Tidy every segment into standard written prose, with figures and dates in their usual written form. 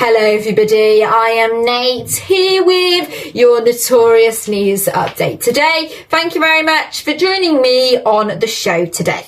Hello everybody, I am Nate here with your Notorious News Update today. Thank you very much for joining me on the show today.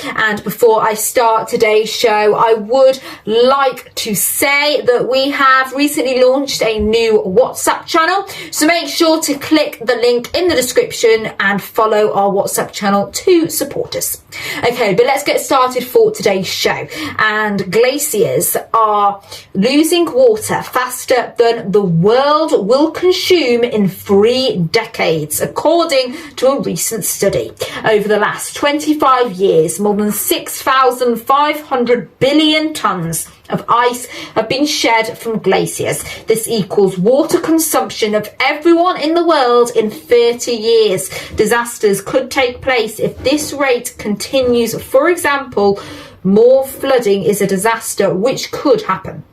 And before I start today's show, I would like to say that we have recently launched a new WhatsApp channel. So make sure to click the link in the description and follow our WhatsApp channel to support us. Okay, but let's get started for today's show. And glaciers are losing water faster than the world will consume in 3 decades, according to a recent study. Over the last 25 years, more than 6,500 billion tons of ice have been shed from glaciers. This equals water consumption of everyone in the world in 30 years. Disasters could take place if this rate continues. For example, more flooding is a disaster which could happen.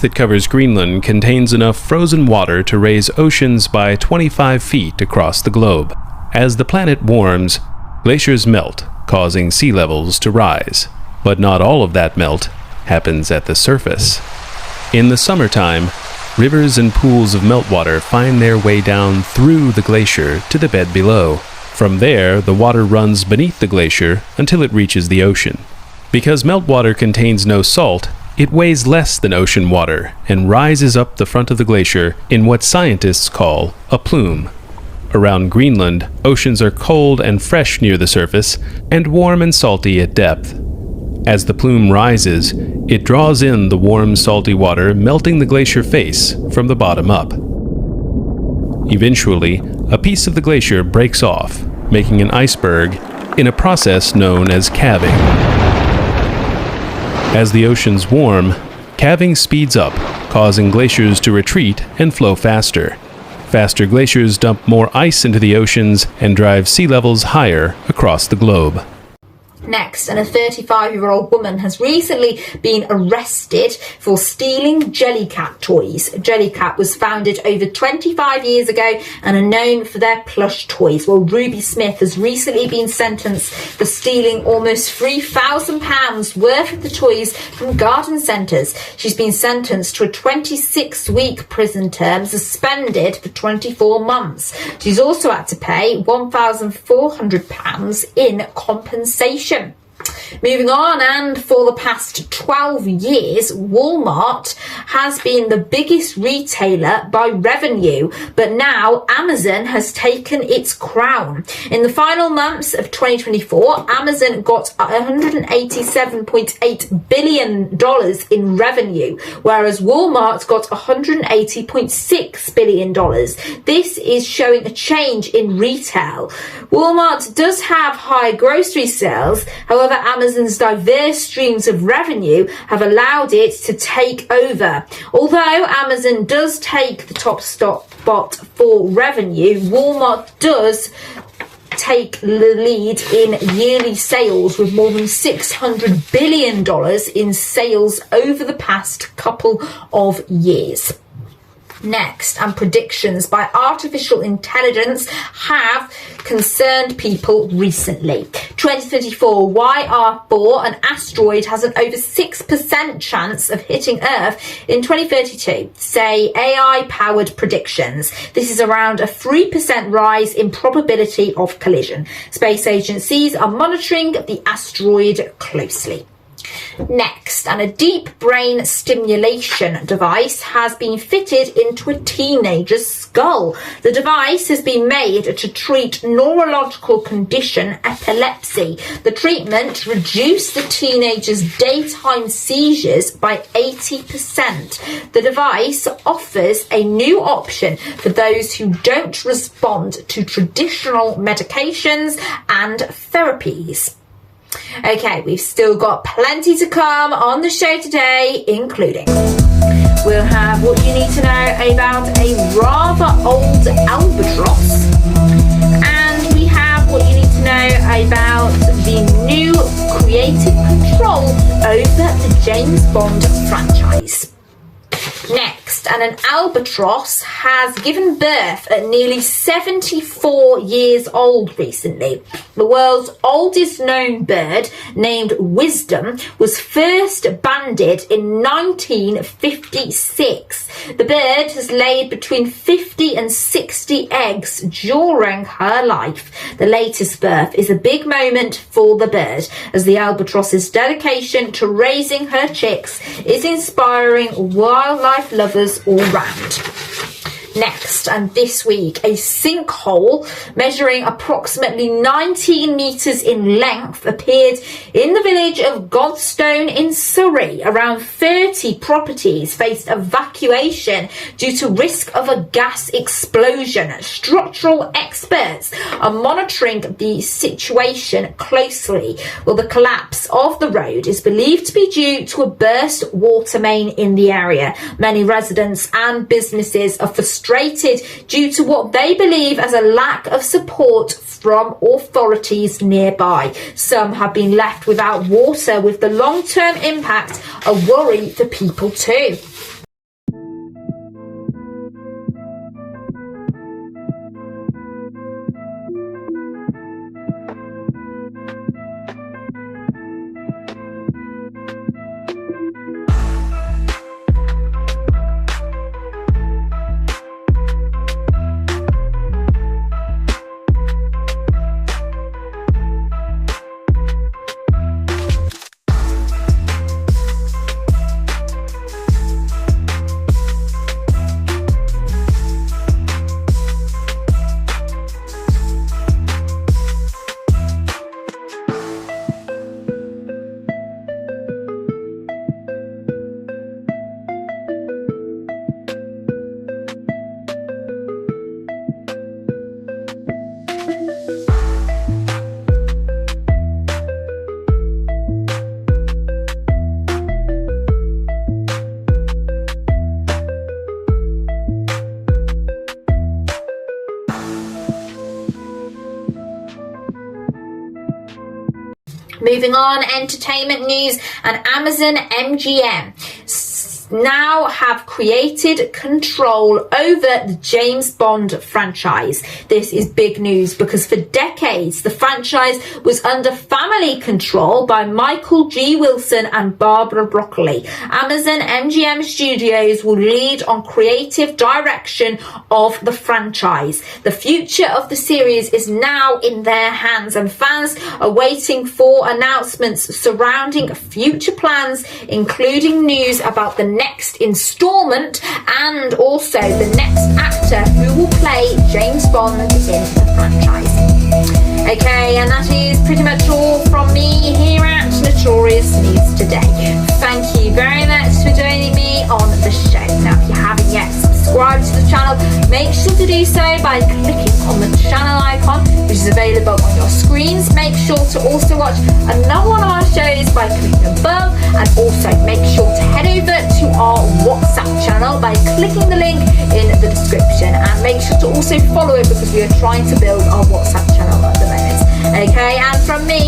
That covers Greenland contains enough frozen water to raise oceans by 25 feet across the globe. As the planet warms, glaciers melt, causing sea levels to rise. But not all of that melt happens at the surface. In the summertime, rivers and pools of meltwater find their way down through the glacier to the bed below. From there, the water runs beneath the glacier until it reaches the ocean. Because meltwater contains no salt, it weighs less than ocean water and rises up the front of the glacier in what scientists call a plume. Around Greenland, oceans are cold and fresh near the surface and warm and salty at depth. As the plume rises, it draws in the warm, salty water, melting the glacier face from the bottom up. Eventually, a piece of the glacier breaks off, making an iceberg in a process known as calving. As the oceans warm, calving speeds up, causing glaciers to retreat and flow faster. Faster glaciers dump more ice into the oceans and drive sea levels higher across the globe. Next, and a 35-year-old woman has recently been arrested for stealing Jellycat toys. Jellycat was founded over 25 years ago and are known for their plush toys. Well, Ruby Smith has recently been sentenced for stealing almost £3,000 worth of the toys from garden centres. She's been sentenced to a 26-week prison term, suspended for 24 months. She's also had to pay £1,400 in compensation. Moving on, and for the past 12 years, Walmart has been the biggest retailer by revenue, but now Amazon has taken its crown. In the final months of 2024, Amazon got $187.8 billion in revenue, whereas Walmart got $180.6 billion. This is showing a change in retail. Walmart does have high grocery sales, however, Amazon's diverse streams of revenue have allowed it to take over. Although Amazon does take the top spot for revenue, Walmart does take the lead in yearly sales with more than $600 billion in sales over the past couple of years. Next, and predictions by artificial intelligence have concerned people recently. 2034, YR4, an asteroid, has an over 6% chance of hitting Earth in 2032, say AI-powered predictions. This is around a 3% rise in probability of collision. Space agencies are monitoring the asteroid closely. Next, and a deep brain stimulation device has been fitted into a teenager's skull. The device has been made to treat neurological condition epilepsy. The treatment reduced the teenager's daytime seizures by 80%. The device offers a new option for those who don't respond to traditional medications and therapies. Okay, we've still got plenty to come on the show today, including we'll have what you need to know about a rather old albatross, and we have what you need to know about the new creative control over the James Bond franchise. Next, Next, and an albatross has given birth at nearly 74 years old recently. The world's oldest known bird, named Wisdom, was first banded in 1956. The bird has laid between 50 and 60 eggs during her life. The latest birth is a big moment for the bird, as the albatross's dedication to raising her chicks is inspiring wildlife lovers all round. Next, and this week, a sinkhole measuring approximately 19 metres in length appeared in the village of Godstone in Surrey. Around 30 properties faced evacuation due to risk of a gas explosion. Structural experts are monitoring the situation closely. Well, the collapse of the road is believed to be due to a burst water main in the area. Many residents and businesses are frustrated due to what they believe as a lack of support from authorities nearby. Some have been left without water, with the long-term impact a worry for people too. Moving on, entertainment news, and Amazon MGM now have created control over the James Bond franchise. This is big news because for decades the franchise was under family control by Michael G. Wilson and Barbara Broccoli. Amazon MGM Studios will lead on creative direction of the franchise. The future of the series is now in their hands, and fans are waiting for announcements surrounding future plans, including news about the next installment and also the next actor who will play James Bond in the franchise. Okay, and that is pretty much all from me here at Notorious News Today. Thank you very much for joining me on the show. Now, if you haven't yet subscribed to the channel, make sure to do so by clicking on the channel icon, which is available on your screens. Make sure to also watch another one of our shows by clicking above, and also make sure to head over to our WhatsApp channel by clicking the link in the description, and make sure to also follow it because we are trying to build our WhatsApp channel at the moment. Okay, and from me